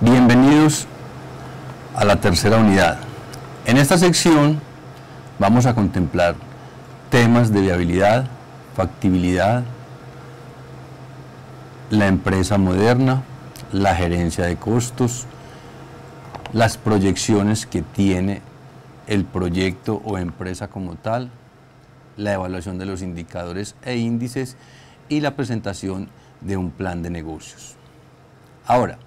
Bienvenidos a la tercera unidad. En esta sección vamos a contemplar temas de viabilidad, factibilidad, la empresa moderna, la gerencia de costos, las proyecciones que tiene el proyecto o empresa como tal, la evaluación de los indicadores e índices y la presentación de un plan de negocios. Ahora,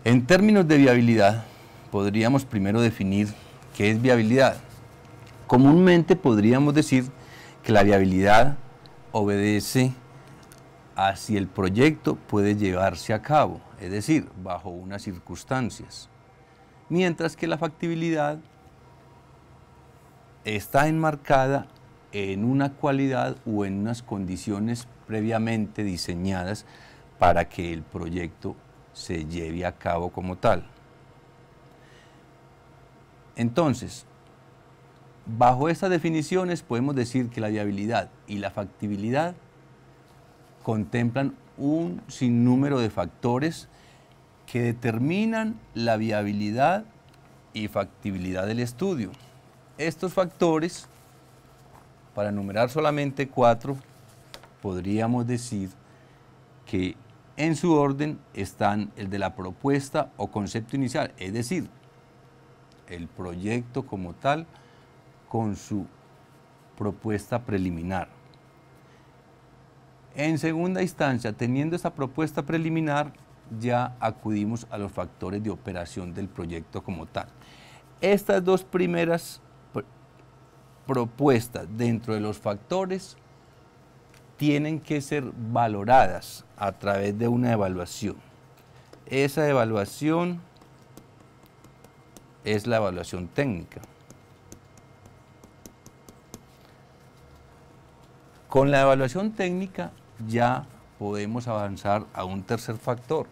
en términos de viabilidad, podríamos primero definir qué es viabilidad. Comúnmente podríamos decir que la viabilidad obedece a si el proyecto puede llevarse a cabo, es decir, bajo unas circunstancias, mientras que la factibilidad está enmarcada en una cualidad o en unas condiciones previamente diseñadas para que el proyecto se lleve a cabo como tal. Entonces, bajo estas definiciones podemos decir que la viabilidad y la factibilidad contemplan un sinnúmero de factores que determinan la viabilidad y factibilidad del estudio. Estos factores, para enumerar solamente 4, podríamos decir que en su orden están el de la propuesta o concepto inicial, es decir, el proyecto como tal con su propuesta preliminar. En segunda instancia, teniendo esta propuesta preliminar, ya acudimos a los factores de operación del proyecto como tal. Estas dos primeras propuestas dentro de los factores tienen que ser valoradas a través de una evaluación. Esa evaluación es la evaluación técnica. Con la evaluación técnica ya podemos avanzar a un tercer factor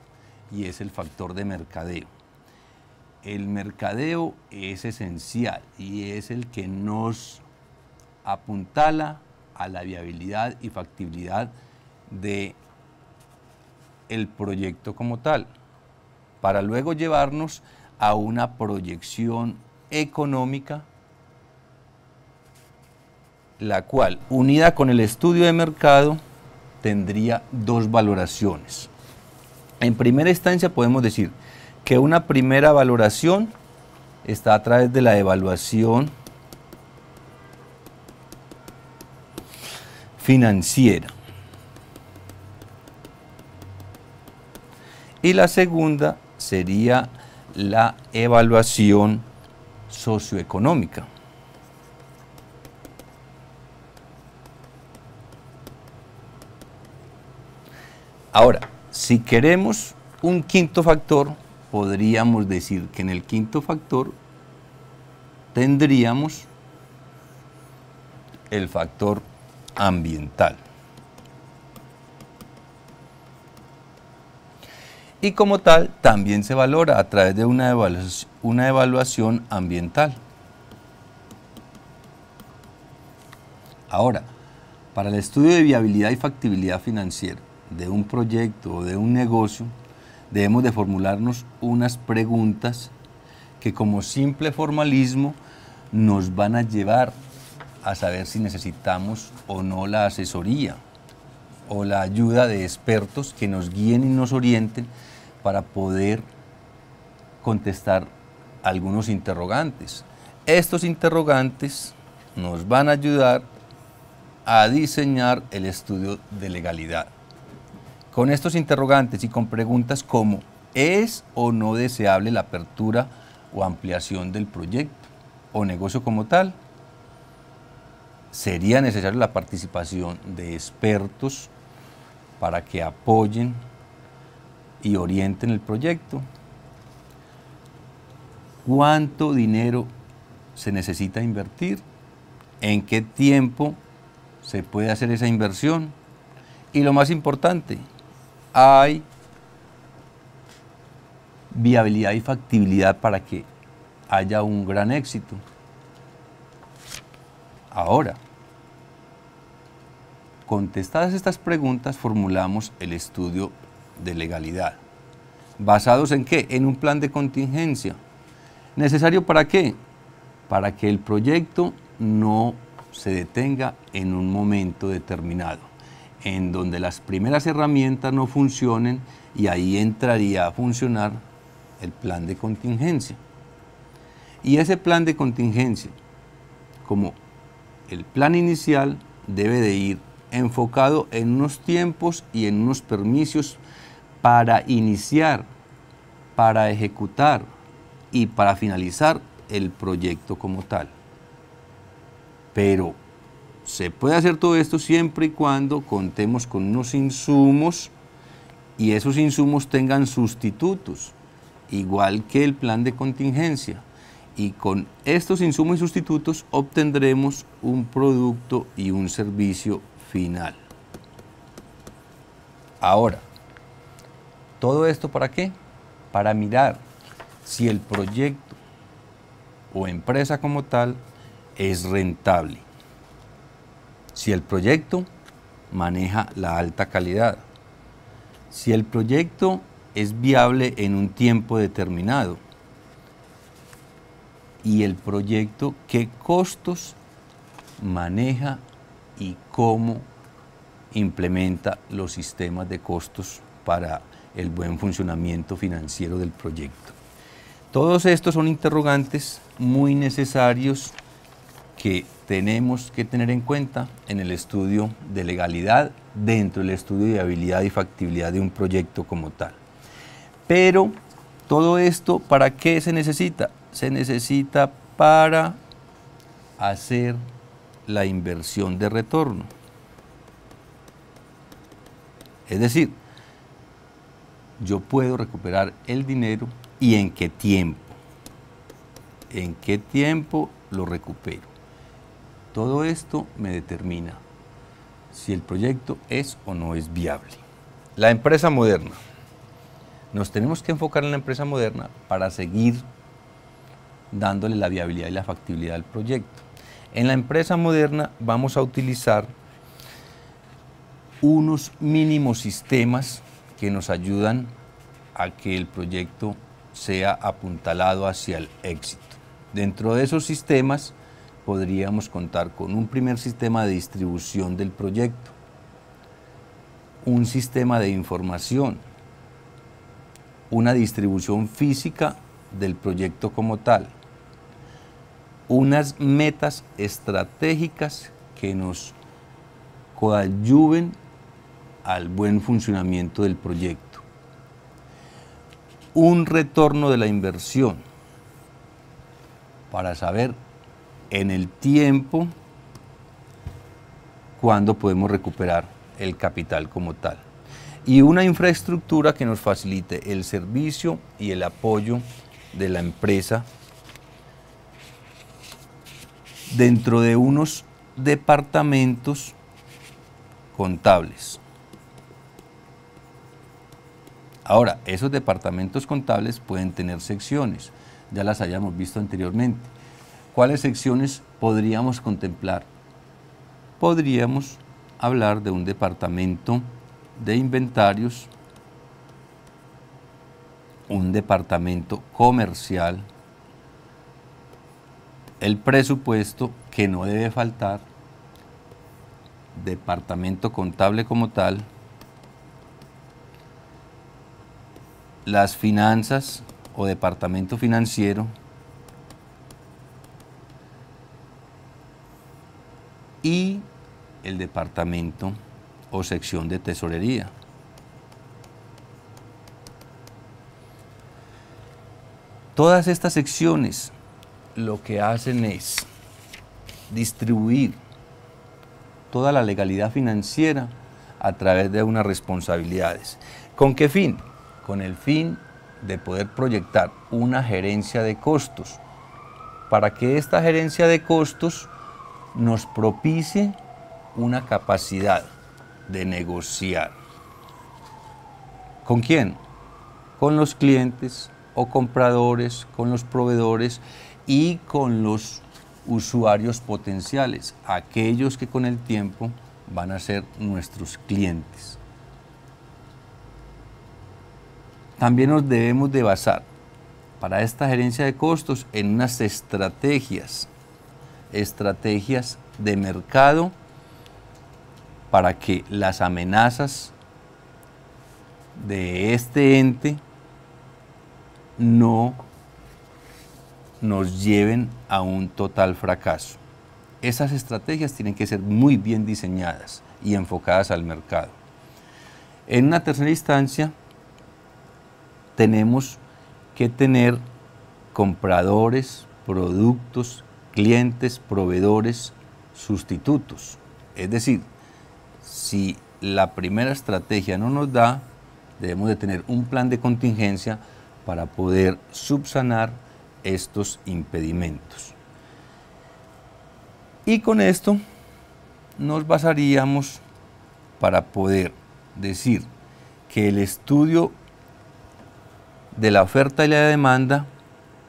y es el factor de mercadeo. El mercadeo es esencial y es el que nos apuntala a la viabilidad y factibilidad de el proyecto como tal, para luego llevarnos a una proyección económica, la cual, unida con el estudio de mercado, tendría dos valoraciones. En primera instancia podemos decir que una primera valoración está a través de la evaluación financiera y la segunda sería la evaluación socioeconómica. Ahora, si queremos un quinto factor, podríamos decir que en el quinto factor tendríamos el factor ambiental. Y como tal, también se valora a través de una evaluación ambiental. Ahora, para el estudio de viabilidad y factibilidad financiera de un proyecto o de un negocio, debemos de formularnos unas preguntas que como simple formalismo nos van a llevar a saber si necesitamos o no la asesoría o la ayuda de expertos que nos guíen y nos orienten para poder contestar algunos interrogantes. Estos interrogantes nos van a ayudar a diseñar el estudio de legalidad. Con estos interrogantes y con preguntas como ¿es o no deseable la apertura o ampliación del proyecto o negocio como tal? ¿Sería necesaria la participación de expertos para que apoyen y orienten el proyecto? ¿Cuánto dinero se necesita invertir? ¿En qué tiempo se puede hacer esa inversión? Y lo más importante, ¿hay viabilidad y factibilidad para que haya un gran éxito? Ahora, contestadas estas preguntas, formulamos el estudio de legalidad. ¿Basados en qué? En un plan de contingencia. ¿Necesario para qué? Para que el proyecto no se detenga en un momento determinado, en donde las primeras herramientas no funcionen, y ahí entraría a funcionar el plan de contingencia. Y ese plan de contingencia, como el plan inicial, debe de ir enfocado en unos tiempos y en unos permisos para iniciar, para ejecutar y para finalizar el proyecto como tal. Pero se puede hacer todo esto siempre y cuando contemos con unos insumos y esos insumos tengan sustitutos, igual que el plan de contingencia. Y con estos insumos y sustitutos obtendremos un producto y un servicio final. Ahora, ¿todo esto para qué? Para mirar si el proyecto o empresa como tal es rentable. Si el proyecto maneja la alta calidad. Si el proyecto es viable en un tiempo determinado. Y el proyecto, qué costos maneja y cómo implementa los sistemas de costos para el buen funcionamiento financiero del proyecto. Todos estos son interrogantes muy necesarios que tenemos que tener en cuenta en el estudio de legalidad, dentro del estudio de viabilidad y factibilidad de un proyecto como tal. Pero todo esto, ¿para qué se necesita? Se necesita para hacer la inversión de retorno. Es decir, yo puedo recuperar el dinero y en qué tiempo. ¿En qué tiempo lo recupero? Todo esto me determina si el proyecto es o no es viable. La empresa moderna. Nos tenemos que enfocar en la empresa moderna para seguir dándole la viabilidad y la factibilidad al proyecto. En la empresa moderna vamos a utilizar unos mínimos sistemas que nos ayudan a que el proyecto sea apuntalado hacia el éxito. Dentro de esos sistemas podríamos contar con un primer sistema de distribución del proyecto, un sistema de información, una distribución física del proyecto como tal, unas metas estratégicas que nos coadyuven al buen funcionamiento del proyecto, un retorno de la inversión para saber en el tiempo cuándo podemos recuperar el capital como tal, y una infraestructura que nos facilite el servicio y el apoyo de la empresa dentro de unos departamentos contables. Ahora, esos departamentos contables pueden tener secciones, ya las hayamos visto anteriormente. ¿Cuáles secciones podríamos contemplar? Podríamos hablar de un departamento de inventarios, un departamento comercial, el presupuesto, que no debe faltar, departamento contable como tal, las finanzas o departamento financiero y el departamento o sección de tesorería. Todas estas secciones lo que hacen es distribuir toda la legalidad financiera a través de unas responsabilidades. ¿Con qué fin? Con el fin de poder proyectar una gerencia de costos, para que esta gerencia de costos nos propicie una capacidad de negociar. ¿Con quién? Con los clientes o compradores, con los proveedores y con los usuarios potenciales, aquellos que con el tiempo van a ser nuestros clientes. También nos debemos de basar para esta gerencia de costos en unas estrategias de mercado para que las amenazas de este ente no nos lleven a un total fracaso. Esas estrategias tienen que ser muy bien diseñadas y enfocadas al mercado. En una tercera instancia, tenemos que tener compradores, productos, clientes, proveedores, sustitutos. Es decir, si la primera estrategia no nos da, debemos de tener un plan de contingencia para poder subsanar estos impedimentos. Y con esto nos basaríamos para poder decir que el estudio de la oferta y la demanda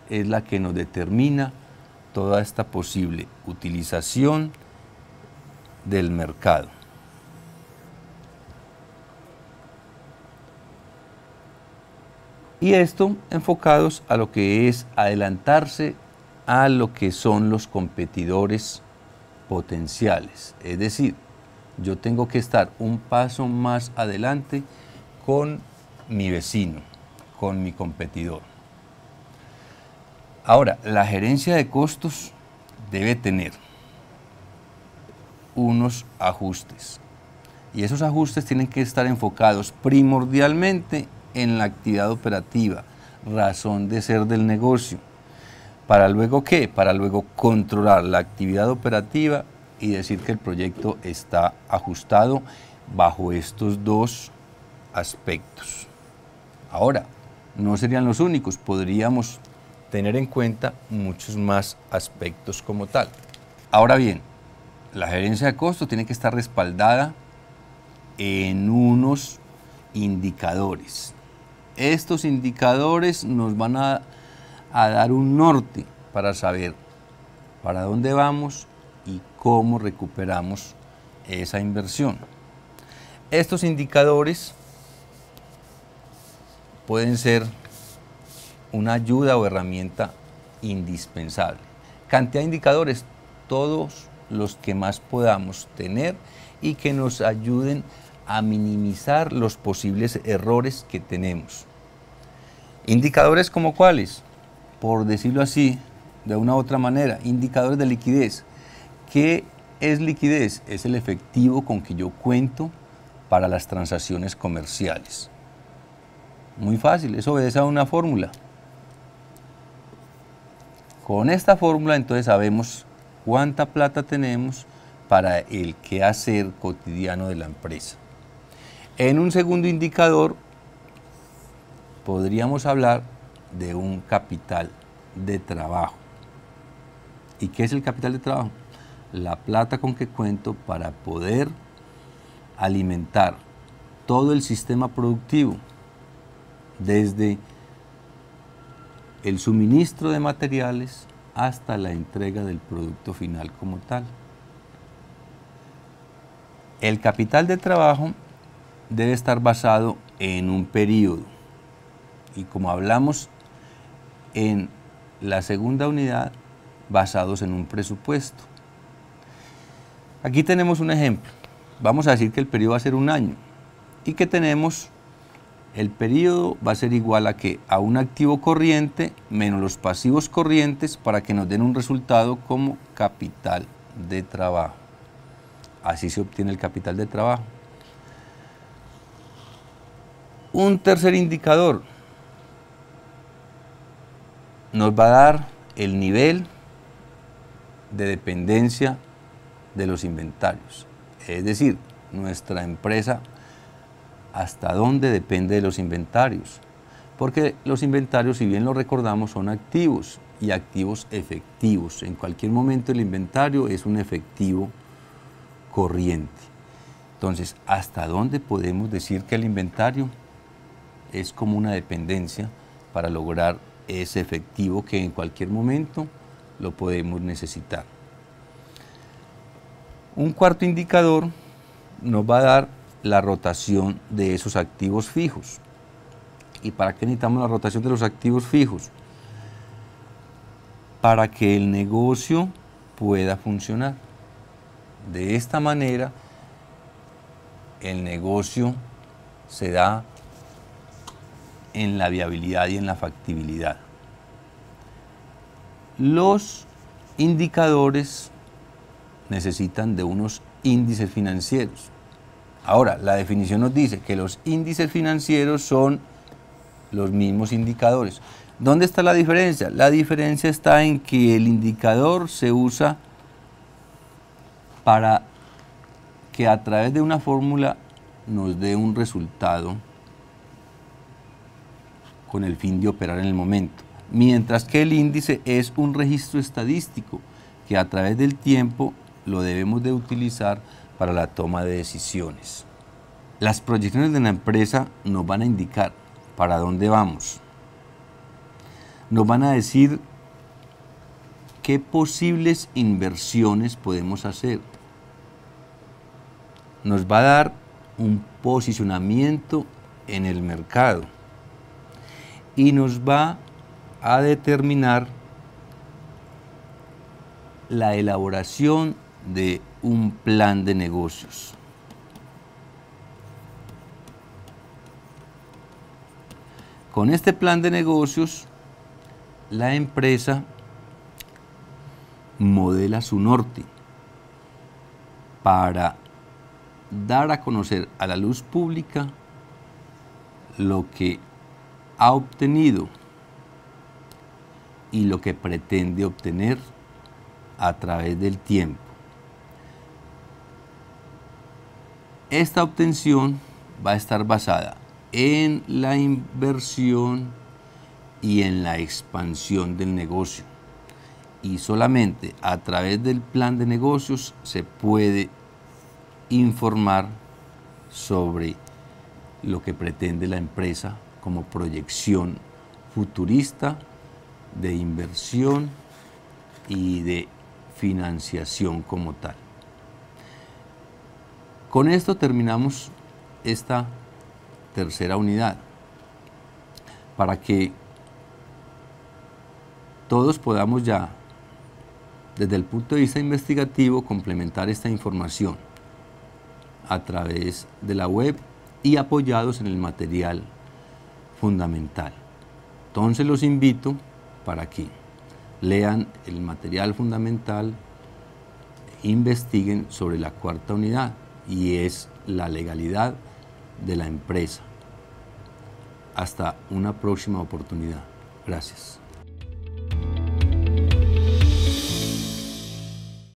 es la que nos determina toda esta posible utilización del mercado. Y esto enfocados a lo que es adelantarse a lo que son los competidores potenciales. Es decir, yo tengo que estar un paso más adelante con mi vecino, con mi competidor. Ahora, la gerencia de costos debe tener unos ajustes. Y esos ajustes tienen que estar enfocados primordialmente en la actividad operativa, razón de ser del negocio. ¿Para luego qué? Para luego controlar la actividad operativa y decir que el proyecto está ajustado bajo estos dos aspectos. Ahora, no serían los únicos, podríamos tener en cuenta muchos más aspectos como tal. Ahora bien, la gerencia de costos tiene que estar respaldada en unos indicadores. Estos indicadores nos van a dar un norte para saber para dónde vamos y cómo recuperamos esa inversión. Estos indicadores pueden ser una ayuda o herramienta indispensable. Cantidad de indicadores, todos los que más podamos tener y que nos ayuden a minimizar los posibles errores que tenemos. Indicadores como cuáles, por decirlo así, de una u otra manera, indicadores de liquidez. ¿Qué es liquidez? Es el efectivo con que yo cuento para las transacciones comerciales. Muy fácil, eso obedece a una fórmula. Con esta fórmula entonces sabemos cuánta plata tenemos para el quehacer cotidiano de la empresa. En un segundo indicador podríamos hablar de un capital de trabajo. ¿Y qué es el capital de trabajo? La plata con que cuento para poder alimentar todo el sistema productivo, desde el suministro de materiales hasta la entrega del producto final como tal. El capital de trabajo debe estar basado en un periodo. Y como hablamos en la segunda unidad, basados en un presupuesto. Aquí tenemos un ejemplo. Vamos a decir que el periodo va a ser un año y que tenemos el periodo va a ser igual a que a un activo corriente menos los pasivos corrientes para que nos den un resultado como capital de trabajo. Así se obtiene el capital de trabajo. Un tercer indicador nos va a dar el nivel de dependencia de los inventarios. Es decir, nuestra empresa hasta dónde depende de los inventarios. Porque los inventarios, si bien lo recordamos, son activos y activos efectivos. En cualquier momento el inventario es un efectivo corriente. Entonces, ¿hasta dónde podemos decir que el inventario es como una dependencia para lograr ese efectivo que en cualquier momento lo podemos necesitar? Un cuarto indicador nos va a dar la rotación de esos activos fijos. ¿Y para qué necesitamos la rotación de los activos fijos? Para que el negocio pueda funcionar. De esta manera, el negocio se da en la viabilidad y en la factibilidad. Los indicadores necesitan de unos índices financieros. Ahora, la definición nos dice que los índices financieros son los mismos indicadores. ¿Dónde está la diferencia? La diferencia está en que el indicador se usa para que a través de una fórmula nos dé un resultado con el fin de operar en el momento, mientras que el índice es un registro estadístico que a través del tiempo lo debemos de utilizar para la toma de decisiones. Las proyecciones de la empresa nos van a indicar para dónde vamos. Nos van a decir qué posibles inversiones podemos hacer. Nos va a dar un posicionamiento en el mercado y nos va a determinar la elaboración de un plan de negocios. Con este plan de negocios, la empresa modela su norte para dar a conocer a la luz pública lo que ha obtenido y lo que pretende obtener a través del tiempo. Esta obtención va a estar basada en la inversión y en la expansión del negocio. Y solamente a través del plan de negocios se puede informar sobre lo que pretende la empresa como proyección futurista de inversión y de financiación como tal. Con esto terminamos esta tercera unidad para que todos podamos ya, desde el punto de vista investigativo, complementar esta información a través de la web y apoyados en el material fundamental. Entonces los invito para que lean el material fundamental, investiguen sobre la cuarta unidad y es la legalidad de la empresa. Hasta una próxima oportunidad. Gracias.